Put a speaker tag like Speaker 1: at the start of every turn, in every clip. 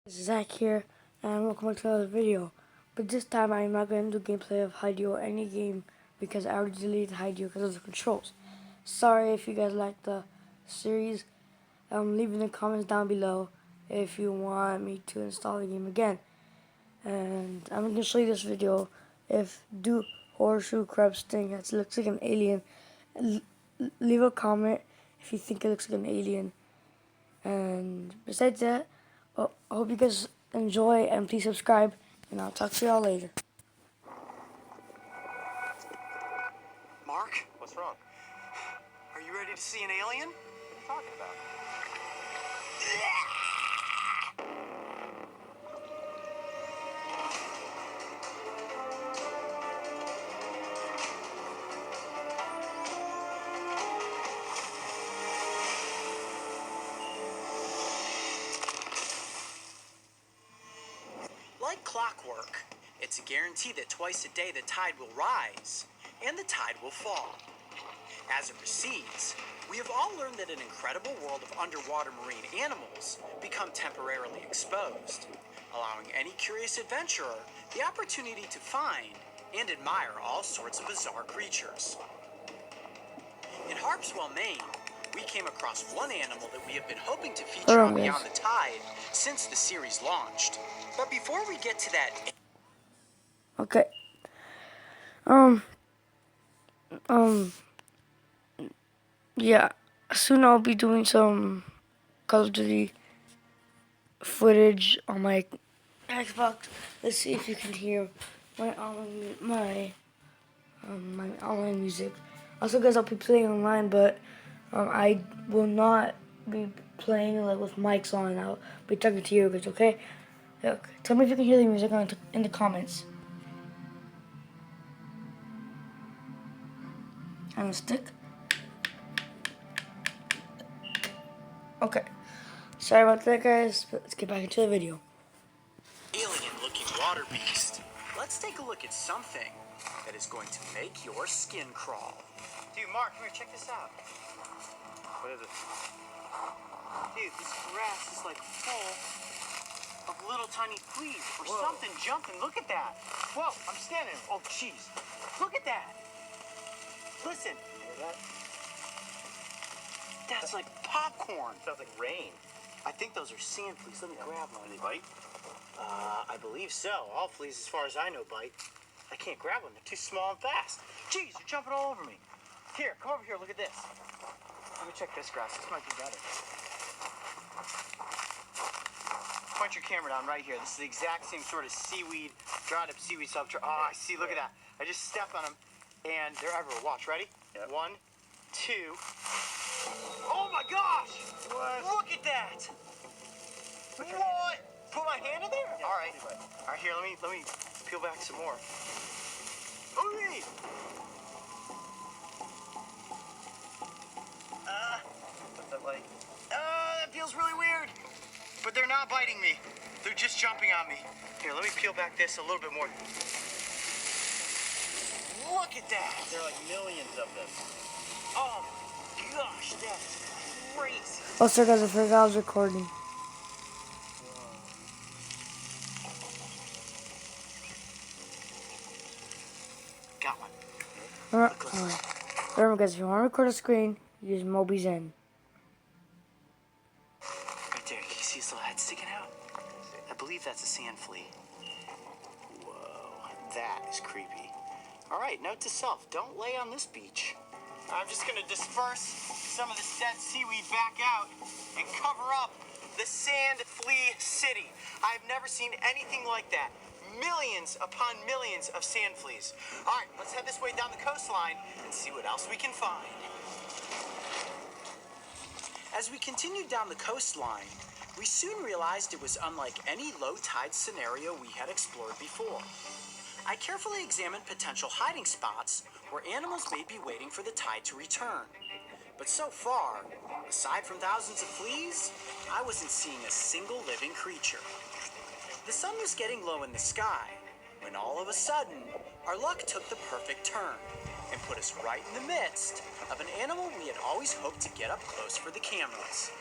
Speaker 1: Zach here, and welcome back to another video. But this time I'm not going to do gameplay of Hideo or any game because I already deleted Hideo because of the controls. Sorry if you guys like the series. Leave in the comments down below if you want me to install the game again. And I'm going to show you this video. If do horseshoe crabs thing that looks like an alien, leave a comment if you think it looks like an alien. And besides that, I hope you guys enjoy, and please subscribe, and I'll talk to y'all later.
Speaker 2: Mark?
Speaker 3: What's wrong?
Speaker 2: Are you ready to see an alien?
Speaker 3: What are you talking about?
Speaker 2: Like clockwork, it's a guarantee that twice a day the tide will rise and the tide will fall. As it recedes, we have all learned that an incredible world of underwater marine animals become temporarily exposed, allowing any curious adventurer the opportunity to find and admire all sorts of bizarre creatures. In Harpswell, Maine, we came across one animal that we have been hoping to feature on Beyond the Tide since the series launched. But before we get to that...
Speaker 1: Okay. Yeah. Soon I'll be doing some Call of Duty footage on my Xbox. Let's see if you can hear my online music. Also, guys, I'll be playing online, but I will not be playing like with mics on. I'll be talking to you guys. Okay? Look, tell me if you can hear the music in the comments. And a stick. Okay. Sorry about that, guys, but let's get back into the video.
Speaker 2: Alien-looking water beast. Let's take a look at something that is going to make your skin crawl. Dude, Mark, come here, check this out.
Speaker 3: What is it?
Speaker 2: Dude, this grass is like full of little tiny fleas or something jumping. Look at that. Whoa, I'm standing. Oh, jeez. Look at that. Listen.
Speaker 3: Hear that?
Speaker 2: That's like popcorn.
Speaker 3: Sounds like rain.
Speaker 2: I think those are sand fleas. Let me grab one.
Speaker 3: Do they bite?
Speaker 2: I believe so. All fleas, as far as I know, bite. I can't grab one. They're too small and fast. Jeez, you're jumping all over me. Here, come over here. Look at this. Let me check this grass. This might be better. Point your camera down right here. This is the exact same sort of seaweed, dried up seaweed substrate. Oh, I see. Look at that. I just stepped on them, and they're everywhere. Watch. Ready?
Speaker 3: Yep.
Speaker 2: 1, 2. Oh my gosh!
Speaker 3: What?
Speaker 2: Look at that! What? Put my hand in there?
Speaker 3: Yeah,
Speaker 2: All right.
Speaker 3: see what?
Speaker 2: All right. Here, let me peel back some more. Okay.
Speaker 3: What's that like?
Speaker 2: That feels really weird. But they're not biting me. They're just jumping on me. Here, let me peel back this a little bit more. Look at that.
Speaker 3: There are like millions of them.
Speaker 2: Oh my gosh, that's crazy.
Speaker 1: Oh, sorry, guys, I forgot I was recording.
Speaker 2: Got one.
Speaker 1: Alright. Remember, guys, if you want to record a screen, use MobiZen.
Speaker 2: Right there. Can you see his little head sticking out? I believe that's a sand flea. Whoa, that is creepy. All right, note to self, don't lay on this beach. I'm just gonna disperse some of this dead seaweed back out and cover up the sand flea city. I've never seen anything like that. Millions upon millions of sand fleas. All right, let's head this way down the coastline and see what else we can find. As we continued down the coastline, we soon realized it was unlike any low tide scenario we had explored before. I carefully examined potential hiding spots where animals may be waiting for the tide to return. But so far, aside from thousands of fleas, I wasn't seeing a single living creature. The sun was getting low in the sky when all of a sudden, our luck took the perfect turn and put us right in the midst of an animal we had always hoped to get up close for the cameras.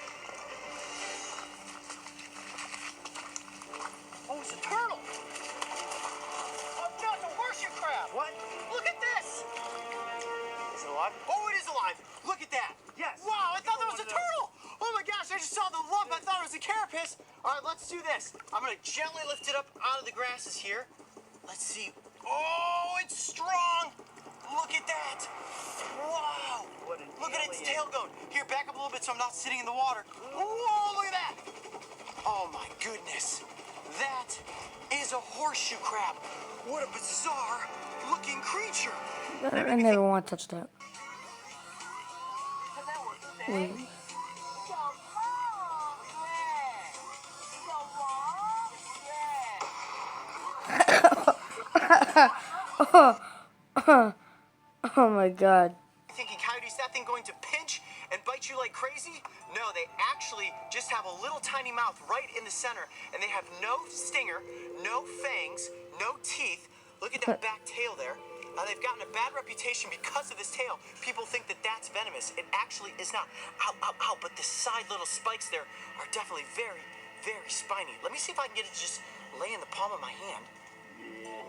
Speaker 2: a carapace. All right, let's do this. I'm gonna gently lift it up out of the grasses here. Let's see. Oh, it's strong. Look at that. Wow.
Speaker 3: What an
Speaker 2: Look at its
Speaker 3: alien.
Speaker 2: tail going. Here, back up a little bit so I'm not sitting in the water. Whoa, look at that. Oh my goodness. That is a horseshoe crab. What a bizarre looking creature.
Speaker 1: I never want to touch that. Wait. Oh my god.
Speaker 2: Thinking, Coyote, is that thing going to pinch and bite you like crazy? No, they actually just have a little tiny mouth right in the center, and they have no stinger, no fangs, no teeth. Look at that back tail there. They've gotten a bad reputation because of this tail. People think that that's venomous. It actually is not. Ow, ow, ow, but the side little spikes there are definitely very, very spiny. Let me see if I can get it to just lay in the palm of my hand.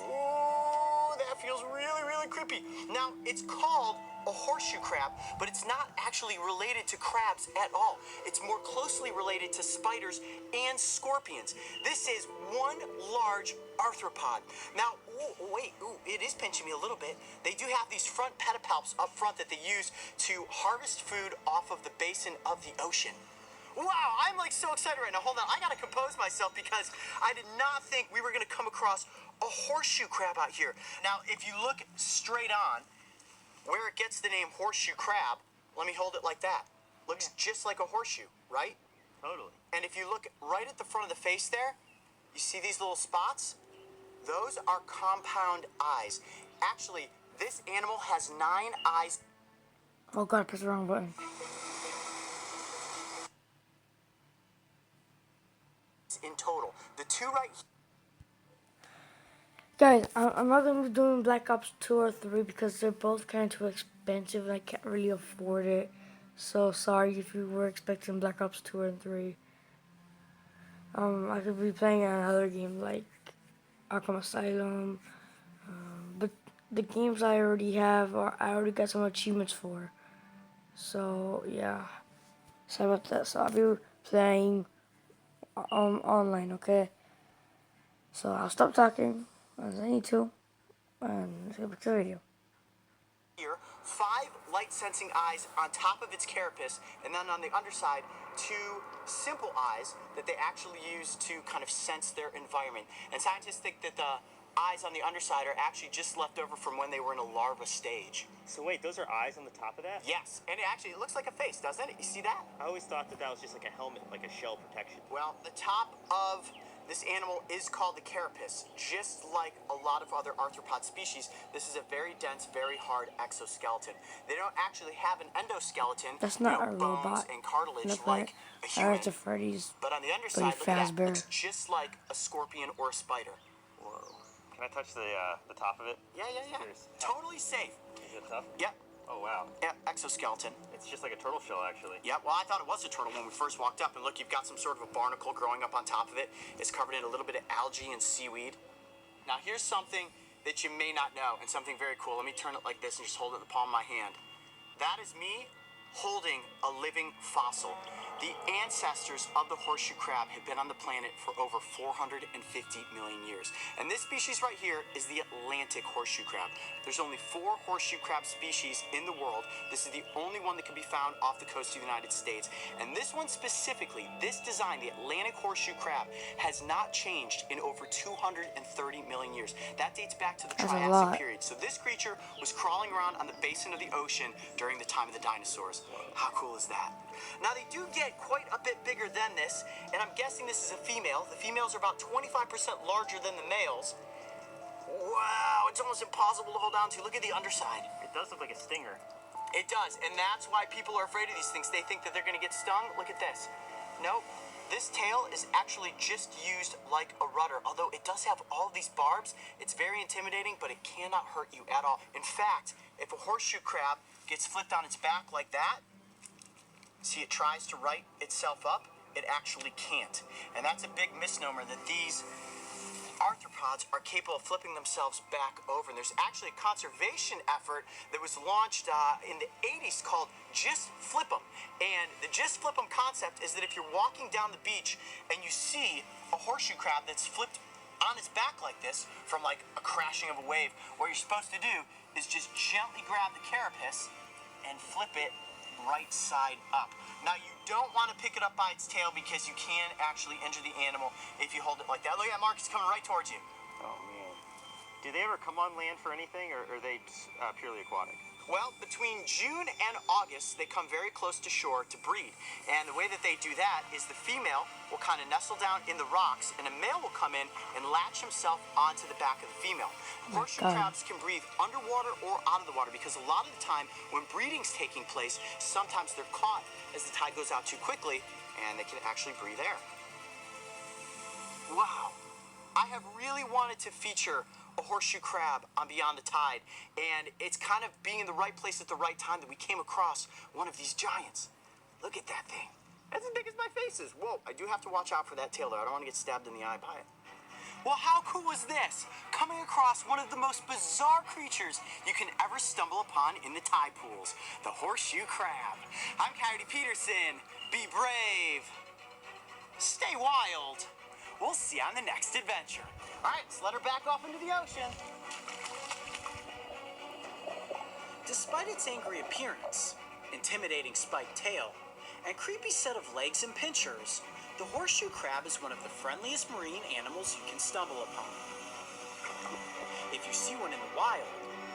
Speaker 2: Oh, that feels really, really creepy. Now, it's called a horseshoe crab, but it's not actually related to crabs at all. It's more closely related to spiders and scorpions. This is one large arthropod. Now, wait, it is pinching me a little bit. They do have these front pedipalps up front that they use to harvest food off of the basin of the ocean. Wow, I'm like so excited right now. Hold on, I gotta compose myself because I did not think we were gonna come across a horseshoe crab out here. Now, if you look straight on, where it gets the name horseshoe crab, let me hold it like that. Looks just like a horseshoe, right?
Speaker 3: Totally.
Speaker 2: And if you look right at the front of the face there, you see these little spots? Those are compound eyes. Actually, this animal has 9 eyes
Speaker 1: Oh god, I pressed the wrong button.
Speaker 2: in total. The two right here.
Speaker 1: Guys, I'm not going to be doing Black Ops 2 or 3 because they're both kind of too expensive and I can't really afford it. So sorry if you were expecting Black Ops 2 and 3. I could be playing another game like Arkham Asylum. But the games I already have, I already got some achievements for. So yeah. Sorry about that. So I'll be playing online, okay? So I'll stop talking as I need to, and let's get back to the video.
Speaker 2: Here, 5 light-sensing eyes on top of its carapace, and then on the underside, 2 simple eyes that they actually use to kind of sense their environment. And scientists think that the eyes on the underside are actually just left over from when they were in a larva stage.
Speaker 3: So wait, those are eyes on the top of that?
Speaker 2: Yes, and it looks like a face, doesn't it? You see that?
Speaker 3: I always thought that was just like a helmet, like a shell protection.
Speaker 2: Well, the top of this animal is called the carapace. Just like a lot of other arthropod species, this is a very dense, very hard exoskeleton. They don't actually have an endoskeleton,
Speaker 1: That's not a
Speaker 2: bones
Speaker 1: robot.
Speaker 2: and cartilage
Speaker 1: Look
Speaker 2: like a human.
Speaker 1: It's a Freddy's.
Speaker 2: But on the underside,
Speaker 1: Freddy
Speaker 2: look at that.
Speaker 1: Fazbear.
Speaker 2: Looks just like a scorpion or a spider.
Speaker 3: Whoa. Can I touch the top of it?
Speaker 2: Yeah.
Speaker 3: Curious.
Speaker 2: Totally safe.
Speaker 3: Is it tough?
Speaker 2: Yep.
Speaker 3: Oh wow.
Speaker 2: Yeah, exoskeleton.
Speaker 3: It's just like a turtle shell actually.
Speaker 2: Yeah, well, I thought it was a turtle when we first walked up. And look, you've got some sort of a barnacle growing up on top of it. It's covered in a little bit of algae and seaweed. Now, here's something that you may not know, and something very cool. Let me turn it like this and just hold it in the palm of my hand. That is me holding a living fossil. The ancestors of the horseshoe crab have been on the planet for over 450 million years. And this species right here is the Atlantic horseshoe crab. There's only 4 horseshoe crab species in the world. This is the only one that can be found off the coast of the United States. And this one specifically, this design, the Atlantic horseshoe crab, has not changed in over 230 million years. That dates back to the
Speaker 1: That's a
Speaker 2: Triassic
Speaker 1: lot.
Speaker 2: period. So this creature was crawling around on the basin of the ocean during the time of the dinosaurs. How cool is that? Now, they do get quite a bit bigger than this, and I'm guessing this is a female. The females are about 25% larger than the males. Wow, it's almost impossible to hold on to. Look at the underside.
Speaker 3: It does look like a stinger.
Speaker 2: It does, and that's why people are afraid of these things. They think that they're going to get stung. Look at this. Nope. This tail is actually just used like a rudder. Although it does have all these barbs, it's very intimidating, but it cannot hurt you at all. In fact, if a horseshoe crab gets flipped on its back like that, see, it tries to right itself up, it actually can't. And that's a big misnomer that these arthropods are capable of flipping themselves back over. And there's actually a conservation effort that was launched in the 80s called Just Flip 'em. And the Just Flip 'em concept is that if you're walking down the beach and you see a horseshoe crab that's flipped on its back like this from like a crashing of a wave, what you're supposed to do is just gently grab the carapace and flip it right side up. Now you don't want to pick it up by its tail because you can actually injure the animal if you hold it like that. Look at Mark, it's coming right towards you.
Speaker 3: Oh man. Do they ever come on land for anything, or are they just, purely aquatic?
Speaker 2: Well, between June and August, they come very close to shore to breed. And the way that they do that is the female will kind of nestle down in the rocks, and a male will come in and latch himself onto the back of the female. Horseshoe crabs can breathe underwater or out of the water because a lot of the time when breeding's taking place, sometimes they're caught as the tide goes out too quickly, and they can actually breathe air. Wow. I have really wanted to feature a horseshoe crab on Beyond the Tide, and it's kind of being in the right place at the right time that we came across one of these giants. Look at that thing. That's as big as my face is. Whoa, I do have to watch out for that tail though. I don't want to get stabbed in the eye by it. Well, how cool was this? Coming across one of the most bizarre creatures you can ever stumble upon in the tide pools, the horseshoe crab. I'm Coyote Peterson. Be brave. Stay wild. We'll see you on the next adventure. All right, let's let her back off into the ocean. Despite its angry appearance, intimidating spiked tail, and creepy set of legs and pinchers, the horseshoe crab is one of the friendliest marine animals you can stumble upon. If you see one in the wild,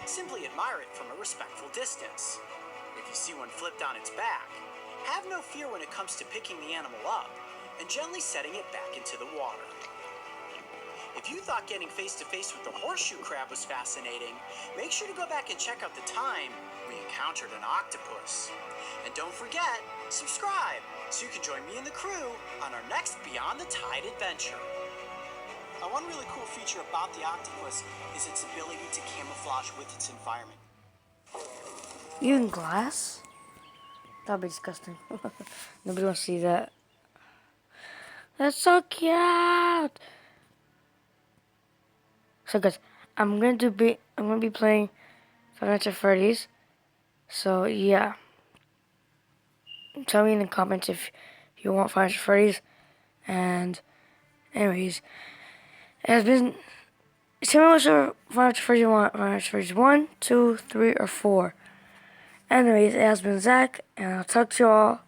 Speaker 2: simply admire it from a respectful distance. If you see one flipped on its back, have no fear when it comes to picking the animal up and gently setting it back into the water. If you thought getting face-to-face with the horseshoe crab was fascinating, make sure to go back and check out the time we encountered an octopus. And don't forget, subscribe so you can join me and the crew on our next Beyond the Tide adventure. Now, one really cool feature about the octopus is its ability to camouflage with its environment.
Speaker 1: Using glass? That'd be disgusting. Nobody wants to see that. That's so cute. So guys, I'm gonna be playing Five Nights at Freddy's. So yeah, tell me in the comments if you want Five Nights at Freddy's. And anyways, it has been. Tell me which Five Nights at Freddy's you want. Five Nights at Freddy's 1, 2, 3, or 4. Anyways, it has been Zach, and I'll talk to you all.